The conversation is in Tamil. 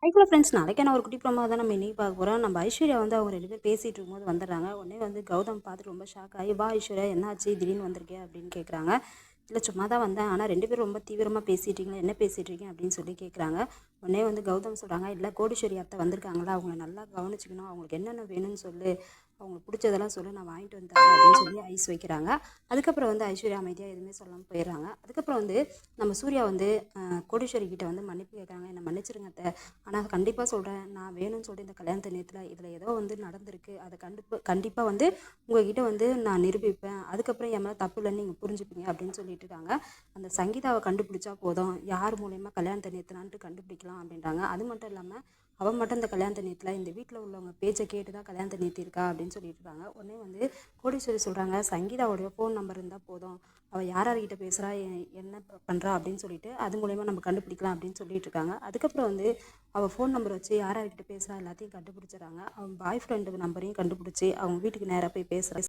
ஹலோ ஃப்ரெண்ட்ஸ், நாளைக்கான ஒரு குட்டி ப்ரோமோ தான் நம்ம இன்னைக்கு பார்க்க போகிறோம். நம்ம ஐஸ்வர்யா வந்து அவங்க 2 பேர் பேசிகிட்டு இருக்கும்போது வந்துடுறாங்க. உடனே வந்து கௌதம் பார்த்துட்டு ரொம்ப ஷாக் ஆகி, "வா ஐஸ்வர்யா, என்னாச்சு திடீர்னு வந்திருக்கே?" அப்படின்னு கேட்குறாங்க. "இல்லை, சும்மா தான் வந்தேன். ஆனால் 2 பேரும் ரொம்ப தீவிரமாக பேசிட்டீங்களே, என்ன பேசிகிட்ருக்கீங்க?" அப்படின்னு சொல்லி கேட்குறாங்க. உடனே வந்து கௌதம் சொல்கிறாங்க, "இல்லை, கோடீஸ்வரி அத்தை வந்திருக்காங்களா, அவங்கள நல்லா கவனிச்சிக்கணும். அவங்களுக்கு என்னென்ன வேணும்னு சொல்லு, அவங்களுக்கு பிடிச்சதெல்லாம் சொல்லு, நான் வாங்கிட்டு வந்து தரேன்" அப்படின்னு சொல்லி ஐஸ் வைக்கிறாங்க. அதுக்கப்புறம் வந்து ஐஸ்வர்யா அமைதியாக எதுவுமே சொல்லாமல் போயிடுறாங்க. அதுக்கப்புறம் வந்து நம்ம சூர்யா வந்து கோடீஸ்வரி கிட்ட வந்து மன்னிப்பு கேட்குறாங்க. "என்னை மன்னிச்சிருங்க அத்தை. ஆனால் கண்டிப்பாக சொல்கிறேன், நான் வேணும்னு சொல்லிட்டு இந்த கல்யாணத்து நேரத்தில் இதில் ஏதோ வந்து நடந்திருக்கு. அதை கண்டிப்பாக வந்து உங்ககிட்ட வந்து நான் நிரூபிப்பேன். அதுக்கப்புறம் என் மேலே தப்பு இல்லைன்னு நீங்கள் புரிஞ்சுப்பீங்க" அப்படின்னு சொல்லிட்டு இருக்காங்க. அந்த சங்கீதாவை கண்டுபிடிச்சா போதும், யார் மூலயமா கல்யாணத்தை நிறுத்தினான்ட்டு கண்டுபிடிக்கலாம் அப்படின்றாங்க. அது மட்டும் இல்லாமல் அவன் மட்டும் இந்த கல்யாணத்தை நிறுத்தல, இந்த வீட்டில் உள்ளவங்க பேச்சை கேட்டு தான் கல்யாணத்தை நிறுத்தியிருக்கா அப்படின்னு சொல்லிட்டு இருக்காங்க. உடனே வந்து கோடீஸ்வரி சொல்கிறாங்க, "சங்கீதாவுடைய ஃபோன் நம்பர் இருந்தால் போதும், அவள் யார் யார்கிட்ட பேசுகிறா, என்ன பண்ணுறா அப்படின்னு சொல்லிட்டு அது மூலயமா நம்ம கண்டுபிடிக்கலாம்" அப்படின்னு சொல்லிட்டு இருக்காங்க. அதுக்கப்புறம் வந்து அவள் ஃபோன் நம்பர் வச்சு யார் யார்கிட்ட பேசுகிறா எல்லாத்தையும் கண்டுபிடிச்சிடறாங்க. அவன் பாய் ஃப்ரெண்டு நம்பரையும் கண்டுபிடிச்சி அவங்க வீட்டுக்கு நேராக போய் பேசுகிறா.